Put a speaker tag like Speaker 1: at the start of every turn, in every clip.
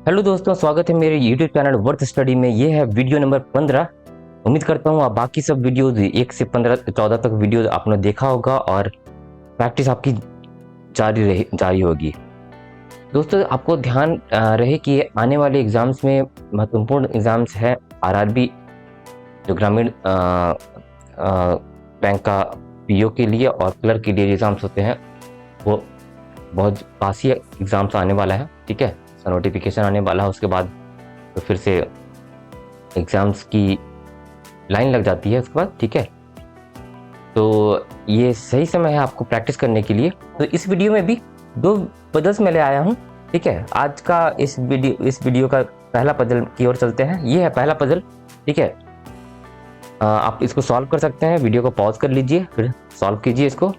Speaker 1: Hello दोस्तों, स्वागत है मेरे YouTube चैनल वर्थ स्टडी में। ये है वीडियो नंबर 15। उम्मीद करता हूँ आप बाकी सब वीडियोज 1 से 15 14 तक वीडियो आपने देखा होगा और प्रैक्टिस आपकी जारी होगी। दोस्तों, आपको ध्यान रहे कि आने वाले एग्जाम्स में महत्वपूर्ण एग्जाम्स है आरआरबी जो ग्रामीण बैंक का पीओ के लिए और क्लर्क के लिए एग्जाम्स होते हैं, वो बहुत पास ही एग्जाम्स आने वाला है। ठीक है, नोटिफिकेशन आने वाला है, उसके बाद तो फिर से एग्ज़ाम्स की लाइन लग जाती है उसके बाद। ठीक है, तो ये सही समय है आपको प्रैक्टिस करने के लिए। तो इस वीडियो में भी 2 पजल्स मैं ले आया हूँ। ठीक है, आज का इस वीडियो का पहला पजल की ओर चलते हैं। ये है पहला पजल। ठीक है, आप इसको सॉल्व कर सकते हैं। वीडियो को पॉज कर लीजिए, फिर सॉल्व कीजिए इसको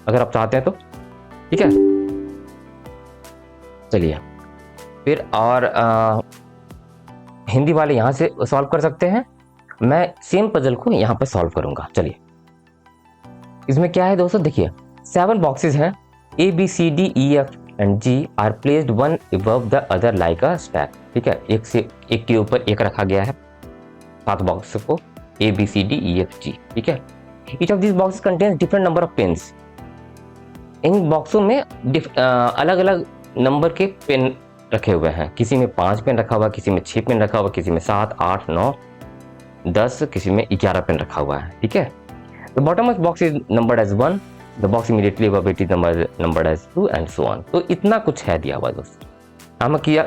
Speaker 1: अगर आप चाहते हैं तो। ठीक है, चलिए फिर। और हिंदी वाले यहाँ से सॉल्व कर सकते हैं। मैं सेम पजल को यहाँ पर सॉल्व करूंगा। चलिए, इसमें क्या है दोस्तों, देखिए 7 बॉक्सेस हैं। A B C D E F and G are placed one above the other like a stack. ठीक है, एक से एक के ऊपर एक रखा गया है 7 बॉक्स को, A B C D E F G। ठीक है, each of this box contains different number of pens. इन बॉक्सों में अलग अलग नंबर के पेन रखे हुए हैं। किसी में 5 पेन रखा हुआ है, किसी में 6 पेन रखा हुआ है, किसी में 7, 8, 9, 10, किसी में 11 पेन रखा हुआ है। ठीक है, the bottommost box is numbered as 1, the box immediately above it is numbered as 2 and so on. तो इतना कुछ है दिया हुआ है दोस्तों। हमें किया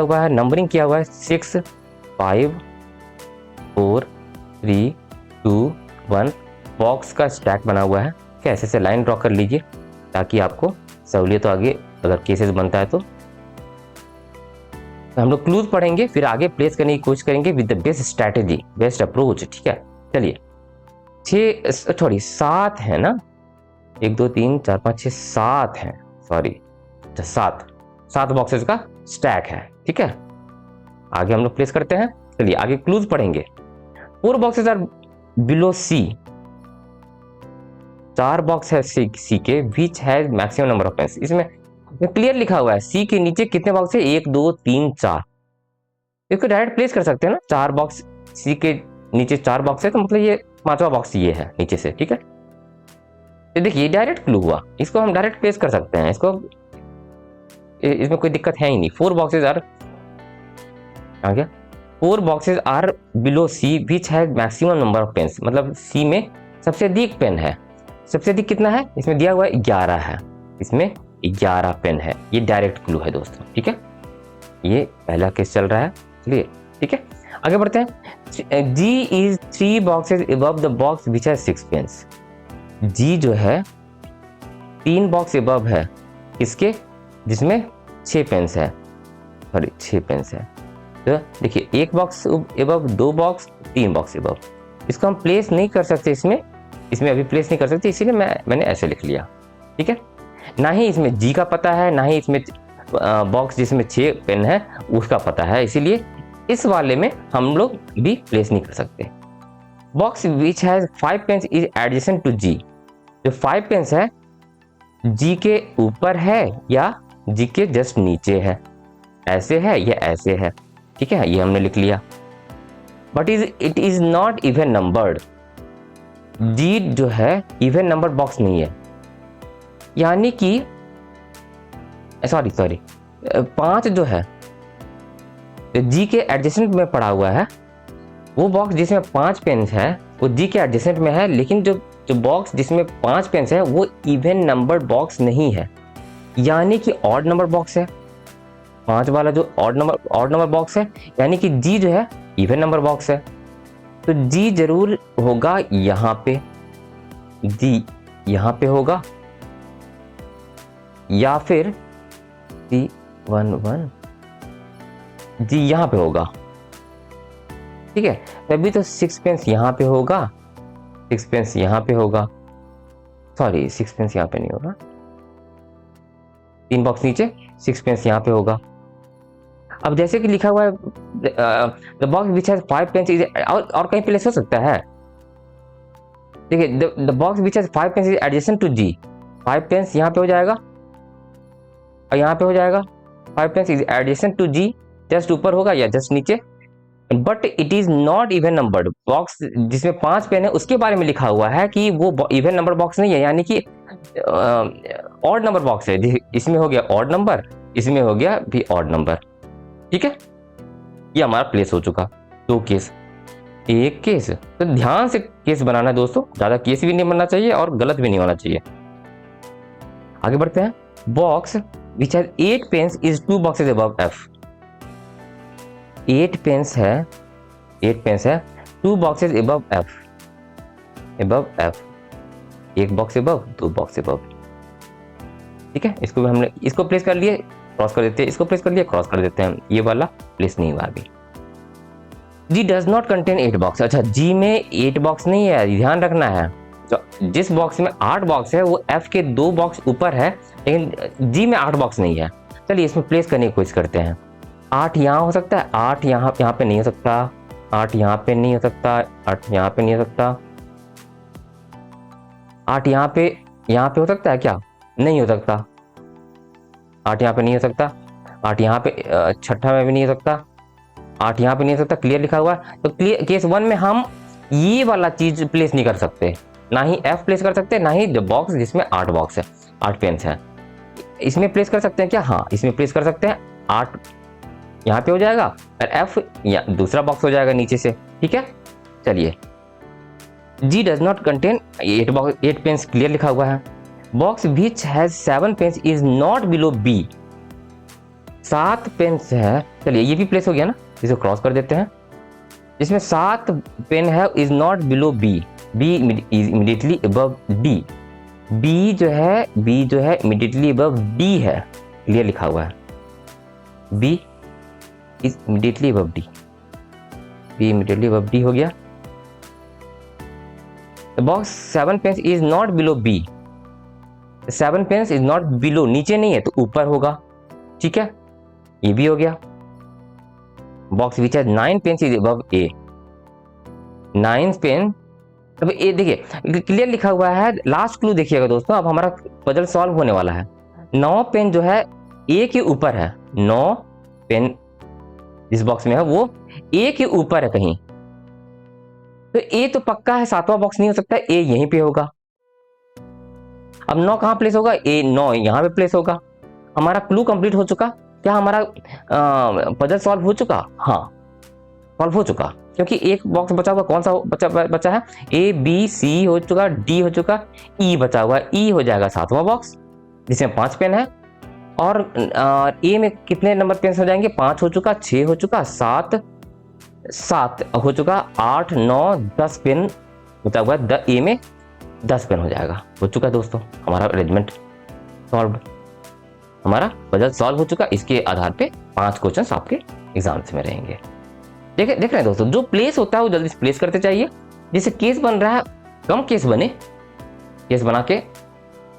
Speaker 1: हुआ है, नंबरिंग किया हुआ है 6, 5, 4, 3, 2, 1। बॉक्स का स्टैक बना हुआ है। कैसे से लाइन ड्रॉ कर लीजिए ताकि आपको सहूलियत हो आगे अगर केसेस बनता है तो। हम लोग क्लूज पढ़ेंगे, फिर आगे प्लेस करने की कोशिश करेंगे with the best strategy, best approach. ठीक है, चलिए 7 है ना, 1 2 3 4 5 6 7 है, सॉरी 7 बॉक्सेस का स्टैक है। ठीक है, आगे हम लोग प्लेस करते हैं। चलिए आगे क्लूज पढ़ेंगे। 4 boxes are below C, 4 box है सी के, which has maximum number of pens. इसमें क्लियर लिखा हुआ है सी के नीचे कितने बॉक्स है, 1 2 3 4। इसको डायरेक्ट प्लेस कर सकते हैं ना, 4 बॉक्स सी के नीचे 4 बॉक्स है, तो मतलब ये 5वां बॉक्स ये है नीचे से। ठीक है, ये देखिए डायरेक्ट क्लू हुआ, इसको हम डायरेक्ट प्लेस कर सकते हैं। इसमें कोई दिक्कत है ही नहीं। 4 बॉक्सेस आर आ गया, 4 boxes are below C which has maximum number of pens, मतलब सी में सबसे अधिक पेन है। सबसे अधिक कितना है, इसमें दिया हुआ है 11 है, इसमें 11 पेन है। ये डायरेक्ट क्लू है दोस्तों। ठीक है, ये पहला केस चल रहा है। चलिए ठीक है, आगे बढ़ते हैं। G is 3 boxes above the box which has 6 pens. G जो है 3 बॉक्स above है, इसके जिसमें 6 पेन्स है, सॉरी 6 पेन्स है। तो देखिए 1 box above, 2 box, 3 box above। इसको हम प्लेस नहीं कर सकते, इसमें अभी प्लेस नहीं कर सकते, इसीलिए मैंने ऐसे लिख लिया। ठीक है, ना ही इसमें G का पता है, ना ही इसमें बॉक्स जिसमें 6 पेन है उसका पता है, इसीलिए इस वाले में हम लोग भी प्लेस नहीं कर सकते। Box which has 5 pens is adjacent to G। जो 5 पेन्स है G के ऊपर है या G के जस्ट नीचे है, ऐसे है या ऐसे है। ठीक है, ये हमने लिख लिया। But it is not even numbered. G जो है इवन नंबर बॉक्स नहीं है, यानी कि सॉरी 5 जो है G के एडजेसेंट में पड़ा हुआ है। वो बॉक्स जिसमें 5 पेन्स है वो G के एडजेसेंट में है, लेकिन जो बॉक्स जिसमें 5 पेन्स है वो इवन नंबर बॉक्स नहीं है, यानी कि ऑड नंबर बॉक्स है। 5 वाला जो ऑड नंबर बॉक्स है, यानी कि G जो है इवन नंबर बॉक्स है। तो G जरूर होगा यहाँ पे, G यहाँ पे होगा, या फिर C11 G यहाँ पे होगा। ठीक है, तभी तो 6 पेन्स यहाँ पे होगा, 6 पेन्स यहाँ पे होगा, सॉरी 6 पेन्स यहाँ पे नहीं होगा, 3 बॉक्स नीचे, 6 पेन्स यहाँ पे होगा। अब जैसे कि लिखा हुआ है the box which has 5 pens is, और कहीं प्लेस हो सकता है। देखिए the box which has 5 pens is adjacent to G, 5 pens यहाँ पे हो जाएगा और यहाँ पे हो जाएगा। 5 pens is adjacent to G, just ऊपर होगा या जस्ट नीचे। But it is not even numbered box जिसमें 5 पेन है उसके बारे में लिखा हुआ है कि वो इवन नंबर बॉक्स नहीं है, यानी कि ऑड नंबर बॉक्स है। इसमें हो गया ऑड नंबर, इसमें हो गया भी ऑड नंबर। ठीक है, ये हमारा प्लेस हो चुका। 2 केस, एक केस। तो ध्यान से केस बनाना है दोस्तों, ज्यादा केस भी नहीं बनना चाहिए और गलत भी नहीं होना चाहिए। आगे बढ़ते हैं। Box which has 8 pens is 2 boxes above F. 8 pens है, 8 पेन्स है 2 boxes above F, above F, एक बॉक्स अबव, 2 बॉक्स अबव। ठीक है, इसको भी हमने इसको प्लेस कर लिए, क्रॉस कर देते हैं, इसको प्लेस कर लिया, क्रॉस कर देते हैं। ये वाला प्लेस नहीं हुआ अभी। जी डज नॉट कंटेन 8 बॉक्स। अच्छा, जी में 8 बॉक्स नहीं है, ध्यान रखना है। तो जिस बॉक्स में 8 बॉक्स है वो एफ के 2 बॉक्स ऊपर है, लेकिन जी में 8 बॉक्स नहीं है। चलिए इसमें प्लेस करने की कोशिश करते हैं। 8 यहाँ हो सकता है, 8 यहाँ पे नहीं हो सकता, 8 यहाँ पे नहीं हो सकता, 8 यहाँ पे नहीं हो सकता, 8 यहाँ पे हो सकता है क्या? नहीं हो सकता। 8 यहाँ पे नहीं हो सकता, 8 यहाँ पे छठा में भी नहीं हो सकता, 8 यहाँ पे नहीं हो सकता। क्लियर लिखा हुआ है। तो क्लियर केस 1 में हम ये वाला चीज प्लेस नहीं कर सकते, ना ही एफ प्लेस कर सकते, ना ही बॉक्स जिसमें 8 बॉक्स है, 8 पेन्स है। इसमें प्लेस कर सकते हैं क्या? हाँ, इसमें प्लेस कर सकते हैं। 8 यहाँ पे हो जाएगा और एफ या दूसरा बॉक्स हो जाएगा नीचे से। ठीक है, चलिए। G does not contain 8 pens, clear लिखा हुआ है। Box which has 7 pens is not below B. 7 pens है, चलिए ये भी प्लेस हो गया ना, इसको क्रॉस कर देते हैं। जिसमें 7 पेन है is not below B, B is immediately above D. B जो है इमीडिएटली अबव डी है, क्लियर लिखा हुआ है। B is immediately above D, B immediately above D हो गया। Box 7 pens is not below B, 7 pens is not below, नीचे नहीं है तो ऊपर होगा। ठीक है, ये भी हो गया। Box which has 9 pens is above A, 9 pen, अब ए देखिए क्लियर लिखा हुआ है। लास्ट क्लू देखिएगा दोस्तों, अब हमारा पजल सॉल्व होने वाला है। 9 पेन जो है ए के ऊपर है, 9 पेन जिस बॉक्स में है वो ए के ऊपर है कहीं, तो ए तो पक्का है, 7वां बॉक्स नहीं हो सकता, ए यहीं पे होगा। अब 9 कहां प्लेस होगा? ए 9 यहां पे प्लेस होगा। हमारा क्लू कंप्लीट हो चुका। क्या हमारा पजल सॉल्व हो चुका? हाँ, सॉल्व हो चुका, क्योंकि एक बॉक्स बचा हुआ, कौन सा बचा है? ए बी सी हो चुका, डी हो चुका, ई बचा हुआ। ई हो जाएगा 7वां बॉक्स जिसमें 5 पेन है। और ए में कितने नंबर पेन हो जाएंगे? 5 हो चुका, 6 हो चुका, 7 हो चुका, 8 9 10 पेन बचा हुआ है। ए में 10 पेन हो जाएगा। हो चुका दोस्तों हमारा अरेंजमेंट सॉल्व, हमारा पजल सॉल्व हो चुका। इसके आधार पे 5 क्वेश्चन आपके एग्जाम्स में रहेंगे। देख रहे हैं दोस्तों, जो प्लेस होता है वो जल्दी से प्लेस करते चाहिए। जैसे केस बन रहा है, कम केस बने, केस बना के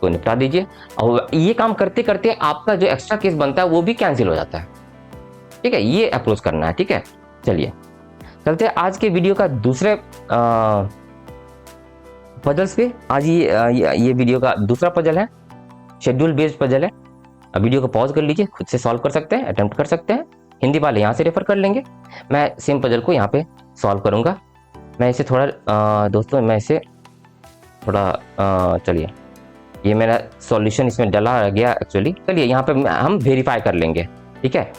Speaker 1: तो निपटा दीजिए। और ये काम करते करते आपका जो एक्स्ट्रा केस बनता है वो भी कैंसिल हो जाता है। ठीक है, ये अप्रोच करना है। ठीक है, चलिए चलते हैं आज के वीडियो का दूसरे पजल्स पे। आज ये वीडियो का दूसरा पजल है, शेड्यूल बेस्ड पजल है। अब वीडियो को पॉज कर लीजिए, खुद से सॉल्व कर सकते हैं, अटेम्प्ट कर सकते हैं। हिंदी वाले यहाँ से रेफर कर लेंगे, मैं सेम पजल को यहाँ पे सॉल्व करूँगा। मैं इसे थोड़ा दोस्तों मैं इसे थोड़ा चलिए, ये मेरा सॉल्यूशन इसमें डला गया एक्चुअली। चलिए यहाँ पे हम वेरीफाई कर लेंगे। ठीक है,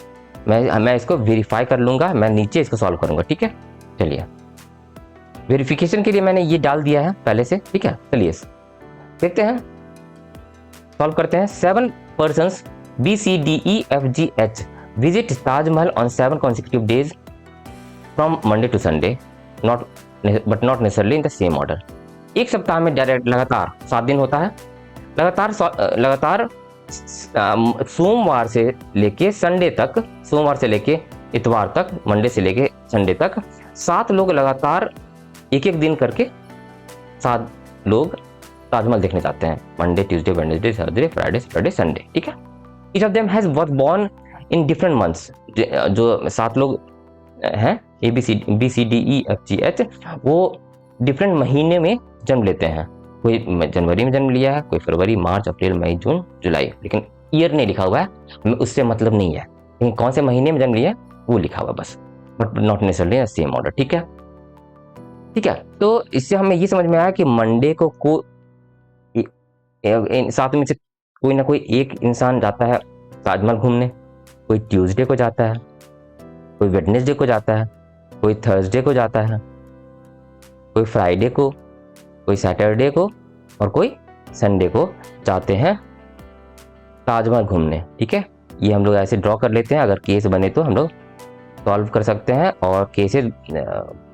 Speaker 1: मैं इसको वेरीफाई कर लूँगा, मैं नीचे इसको सॉल्व करूँगा। ठीक है, चलिए वेरिफिकेशन के लिए मैंने ये डाल दिया है पहले से। ठीक है, चलिए देखते हैं, सॉल्व करते हैं। 7 persons B C D E F G H visit Taj Mahal on 7 consecutive days from Monday to Sunday, but not necessarily in the same order. एक सप्ताह में डायरेक्ट लगातार 7 दिन होता है। लगातार सोमवार से लेके संडे तक, सोमवार से लेके इतवार तक, मंडे से लेके संडे तक 7 लोग लगातार एक दिन करके 7 लोग ताजमहल देखने जाते हैं। Monday, Tuesday, Wednesday, Thursday, Friday, Saturday, Sunday. ठीक है, each of them has was born in different months. जो 7 लोग हैं A B C D E F G H, वो डिफरेंट महीने में जन्म लेते हैं। कोई जनवरी में जन्म लिया है, कोई फरवरी, मार्च, अप्रैल, मई, जून, जुलाई, लेकिन ईयर नहीं लिखा हुआ है, हमें उससे मतलब नहीं है। लेकिन कौन से महीने में जन्म लिया वो लिखा हुआ बस, but not necessarily same order. ठीक है, ठीक है। तो इससे हमें ये समझ में आया कि मंडे को साथ में से कोई ना कोई एक इंसान जाता है ताजमहल घूमने, कोई ट्यूसडे को जाता है, कोई वेडनेसडे को जाता है, कोई थर्सडे को जाता है, कोई फ्राइडे को, कोई सैटरडे को और कोई संडे को जाते हैं ताजमहल घूमने। ठीक है, ये हम लोग ऐसे ड्रॉ कर लेते हैं, अगर केस बने तो हम लोग सॉल्व कर सकते हैं और केसेस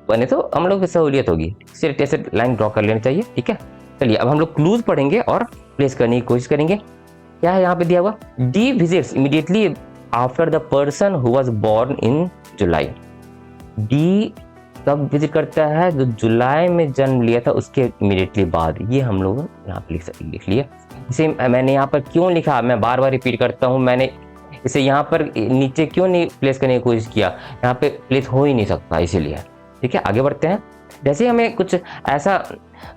Speaker 1: बने तो हम लोग की सहूलियत होगी, सिर्फ ऐसे लाइन ड्रॉ कर लेनी चाहिए। ठीक है, चलिए अब हम लोग क्लूज पढ़ेंगे और प्लेस करने की कोशिश करेंगे। क्या है यहाँ पे दिया हुआ, D visits immediately after the person who was born in July. D कब विजिट करता है, जो जुलाई में जन्म लिया था उसके इमीडिएटली बाद। ये हम लोग यहाँ पे लिख लिया। इसे मैंने यहाँ पर क्यों लिखा, मैं बार बार रिपीट करता हूँ, मैंने इसे यहाँ पर नीचे क्यों नहीं प्लेस करने की कोशिश किया, यहाँ पे प्लेस हो ही नहीं सकता इसीलिए। ठीक है, आगे बढ़ते हैं। जैसे हमें कुछ ऐसा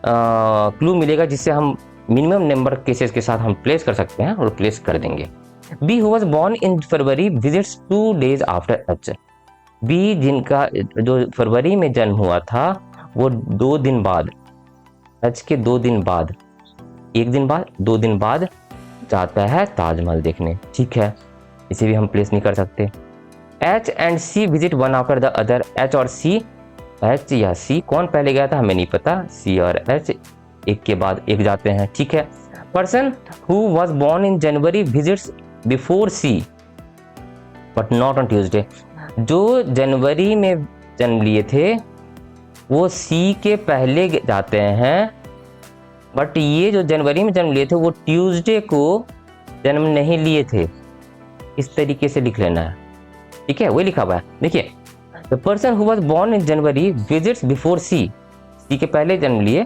Speaker 1: क्लू मिलेगा जिससे हम मिनिमम नंबर केसेस के साथ हम प्लेस कर सकते हैं और प्लेस कर देंगे। B who was born in February visits 2 days after H. B जिनका जो फरवरी में जन्म हुआ था वो 2 दिन बाद, एच के 2 दिन बाद, 1 दिन बाद, 2 दिन बाद जाता है ताजमहल देखने। ठीक है, इसे भी हम प्लेस नहीं कर सकते। H and C visit one after the other. H और सी, एच या सी कौन पहले गया था हमें नहीं पता, सी और एच एक के बाद एक जाते हैं। ठीक है, person who was born in January visits before C but not on Tuesday. जो जनवरी में जन्म लिए थे वो सी के पहले जाते हैं, बट ये जो जनवरी में जन्म लिए थे वो ट्यूसडे को जन्म नहीं लिए थे। इस तरीके से लिख लेना है। ठीक है, वही लिखा हुआ है, देखिए, the person who was born in January visits before C. C के पहले जन्म लिए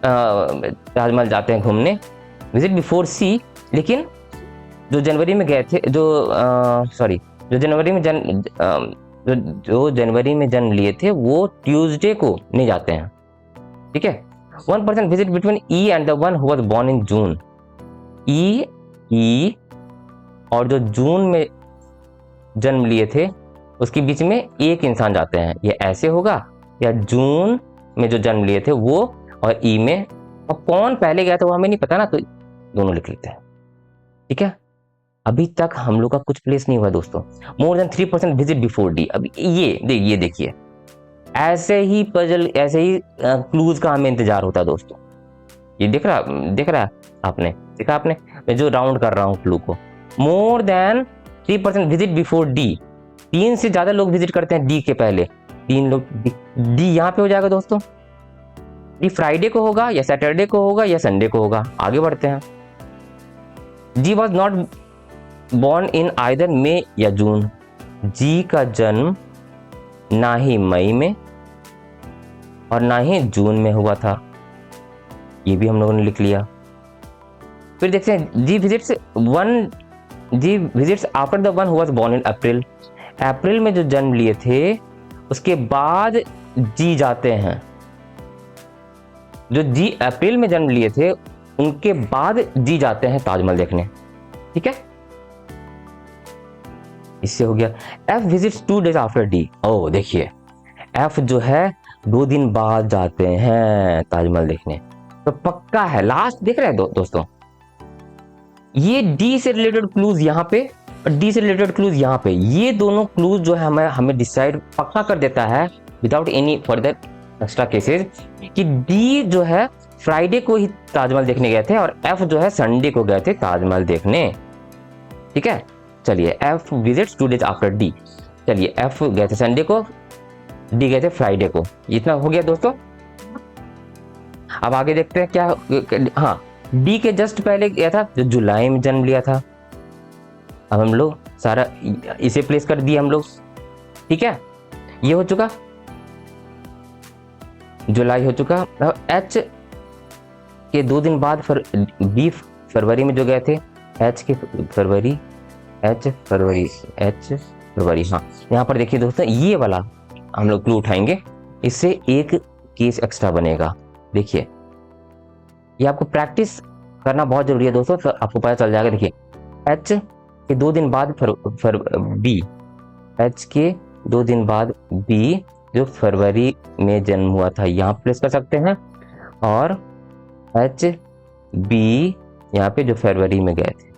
Speaker 1: ताजमहल जाते हैं घूमने, विजिट बिफोर सी। लेकिन जो जनवरी में गए थे, जो जनवरी में जन्म लिए थे वो ट्यूसडे को नहीं जाते हैं। ठीक है, one person visit between E and the one who was born in June. E और जो जून में जन्म लिए थे उसके बीच में एक इंसान जाते हैं। ये ऐसे होगा या जून में जो जन्म लिए थे वो और ई में, और कौन पहले गया था वो हमें नहीं पता ना, तो दोनों लिख लेते हैं। ठीक है, अभी तक हम लोग का कुछ प्लेस नहीं हुआ दोस्तों। More than 3% visit before D. अभी ये देखिए, ऐसे ही पजल, ऐसे ही क्लूज का हमें इंतजार होता है दोस्तों। ये दिख रहा है आपने, देखा आपने, मैं जो राउंड कर रहा हूँ क्लू को। More than 3% visit before D. 3 से ज्यादा लोग विजिट करते हैं डी के पहले। 3 लोग, डी यहाँ पे हो जाएगा दोस्तों। डी फ्राइडे को होगा या सैटरडे को होगा या संडे को होगा। आगे बढ़ते हैं। G was not born in either May या जून। जी का जन्म ना ही मई में और ना ही जून में हुआ था। ये भी हम लोगों ने लिख लिया। फिर देखते हैं, G visits after the one who was born in April. April में जो जन्म लिए थे उसके बाद जी जाते हैं। जो जी अप्रैल में जन्म लिए थे उनके बाद जी जाते हैं ताजमहल देखने। ठीक है, इससे हो गया। F visits 2 days after D. ओ देखिए, एफ जो है 2 दिन बाद जाते हैं ताजमहल देखने, तो पक्का है। लास्ट देख रहे हैं दोस्तों, ये डी से रिलेटेड क्लूज यहाँ पे और डी से रिलेटेड क्लूज यहाँ पे, ये दोनों क्लूज जो है हमें डिसाइड पक्का कर देता है without any further extra cases कि डी जो है फ्राइडे को ही ताजमहल देखने गए थे और एफ जो है संडे को गए थे ताजमहल देखने। ठीक है, चलिए, F visits 2 days after D. चलिए, एफ गए थे संडे को, डी गए थे फ्राइडे को। इतना हो गया दोस्तों। अब आगे देखते हैं क्या। हाँ, डी के जस्ट पहले गया था जो जुलाई में जन्म लिया था। अब हम लोग सारा इसे प्लेस कर दिए हम लोग। ठीक है, ये हो चुका, जुलाई हो चुका। अब एच के 2 दिन बाद बी फरवरी में जो गए थे, एच फरवरी। हाँ, यहाँ पर देखिए दोस्तों, ये वाला हम लोग क्लू उठाएंगे, इससे एक केस एक्स्ट्रा बनेगा। देखिए, ये आपको प्रैक्टिस करना बहुत जरूरी है दोस्तों, तो आपको पता चल जाएगा। देखिए, एच के 2 दिन बाद बी, एच के 2 दिन बाद बी जो फरवरी में जन्म हुआ था यहाँ प्लेस कर सकते हैं, और एच बी यहाँ पे जो फरवरी में गए थे।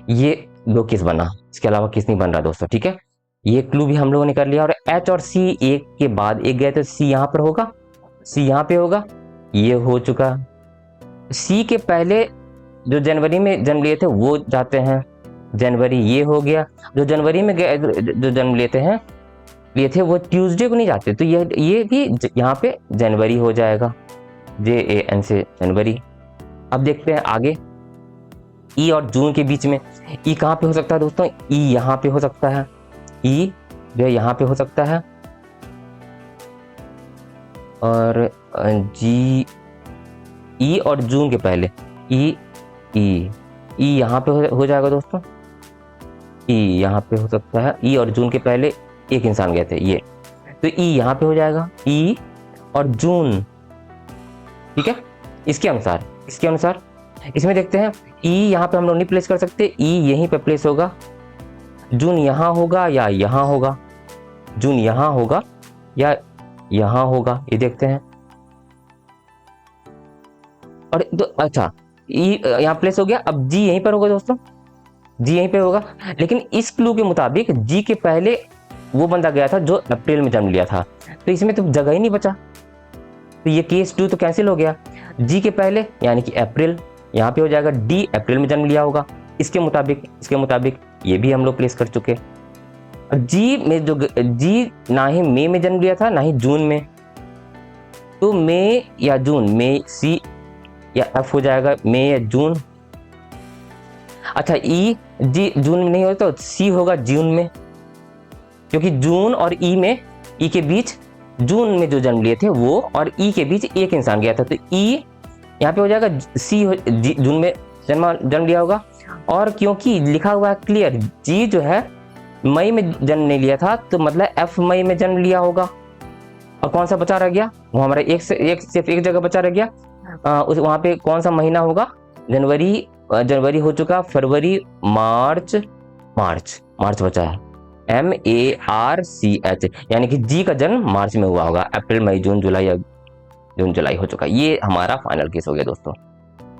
Speaker 1: ये 2 केस बना, इसके अलावा केस नहीं बन रहा दोस्तों, ठीक है। ये क्लू भी हम लोगों ने कर लिया। और एच और सी एक के बाद एक गए तो सी यहाँ पर होगा, सी यहाँ पे होगा, ये हो चुका। सी के पहले जो जनवरी में जन्म लिए थे वो जाते हैं जनवरी, ये हो गया। जो जनवरी में गए जो जन्म लेते हैं लिए थे वो ट्यूसडे को नहीं जाते, तो ये भी यहाँ पे जनवरी हो जाएगा, JAN से जनवरी। अब देखते हैं आगे, ई और जून के बीच में ई कहाँ पे हो सकता है दोस्तों? ई यहाँ पे हो सकता है, ई जो है यहाँ पे हो सकता है, और जी ई और जून के पहले ई यहाँ पे हो जाएगा दोस्तों, ई यहाँ पे हो सकता है। ई और जून के पहले एक इंसान गए थे ये, तो ई यहाँ पे हो जाएगा, ई और जून, ठीक है। इसके अनुसार इसमें देखते हैं, ई यहाँ पे हम लोग नहीं प्लेस कर सकते, ई यहीं पे प्लेस होगा, जून यहाँ होगा या यहाँ होगा, जून यहाँ होगा या यहाँ होगा, ये देखते हैं। और तो अच्छा, ई यहाँ प्लेस हो गया। अब जी यहीं पर होगा दोस्तों, जी यहीं पे होगा। लेकिन इस क्लू के मुताबिक जी के पहले वो बंदा गया था जो अप्रैल में जन्म लिया था, तो इसमें तो जगह ही नहीं बचा, तो ये केस 2 तो कैंसिल हो गया। जी के पहले यानी कि अप्रैल यहाँ पे हो जाएगा, डी अप्रैल में जन्म लिया होगा, इसके मुताबिक ये भी हम लोग प्लेस कर चुके। जी में जो जी ना ही मई में जन्म लिया था ना ही जून में, तो मई या जून, मई सी या एफ हो जाएगा, मई या जून। अच्छा, ई जी जून में नहीं होता तो सी होगा जून में, क्योंकि जून और ई के बीच जून में जो जन्म लिए थे वो और ई के बीच एक इंसान गया था, तो ई यहाँ पे हो जाएगा, सी जून में जन्म लिया होगा। और क्योंकि लिखा हुआ है क्लियर, जी जो है मई में जन्म नहीं लिया था, तो मतलब एफ मई में जन्म लिया होगा। और कौन सा बचा रह गया? वो हमारा सिर्फ एक जगह बचा रह गया, वहां पे कौन सा महीना होगा? जनवरी हो चुका, फरवरी, मार्च बचा है, MARCH, यानी कि जी का जन्म मार्च में हुआ होगा। अप्रैल, मई, जून, जुलाई या जून, जुलाई हो चुका। ये हमारा फाइनल केस हो गया दोस्तों,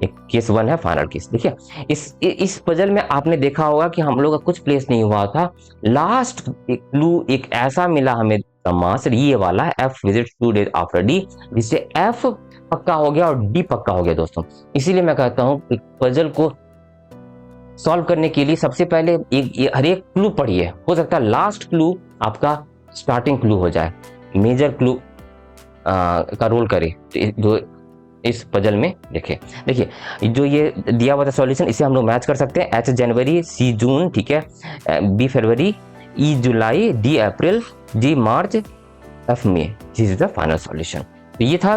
Speaker 1: एक केस 1 है फाइनल केस। देखिए इस पजल में आपने देखा होगा कि हम लोग का कुछ प्लेस नहीं हुआ था। लास्ट क्लू एक ऐसा मिला हमें ब्रह्मास्त्र, ये वाला F visit 2 days after D, जिससे F पक्का हो गया और D पक्का हो गया दोस्तों। इसीलिए मैं कहता हूँ कि पजल को सॉल्व करने के लिए सबसे पहले हर एक क्लू पढ़िए, हो सकता है लास्ट क्लू आपका स्टार्टिंग क्लू हो जाए, मेजर क्लू का रोल करे जो इस पजल में। देखिए जो ये दिया हुआ था सॉल्यूशन, इसे हम लोग मैच कर सकते हैं। H जनवरी, C जून, ठीक है, B फरवरी, E जुलाई, D अप्रैल, G मार्च, F मई। This is the final solution. तो ये था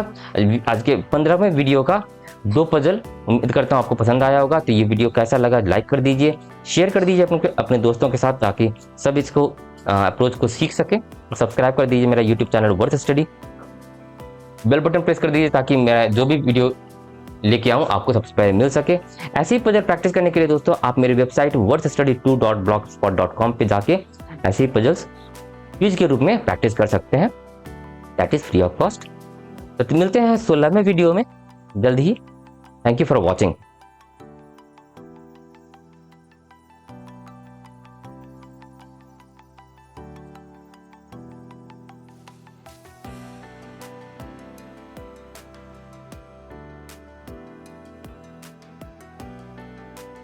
Speaker 1: आज के 15वें वीडियो का 2 पजल। उम्मीद करता हूँ आपको पसंद आया होगा। तो ये वीडियो कैसा लगा लाइक कर दीजिए, शेयर कर दीजिए अपने दोस्तों के साथ, ताकि सब इसको अप्रोच को सीख सके। सब्सक्राइब कर दीजिए मेरा YouTube channel worth study, bell button press कर दीजिए ताकि मेरा जो भी वीडियो लेके आऊँ आपको सबसे पहले मिल सके। ऐसे ही पजल प्रैक्टिस करने के लिए दोस्तों आप मेरी वेबसाइट worthstudy2.blogspot.com पे जाके ऐसे ही पजल्स क्विज के रूप में प्रैक्टिस कर सकते हैं, that is free of cost. तो मिलते हैं 16वें वीडियो में जल्द ही। Thank you for watching.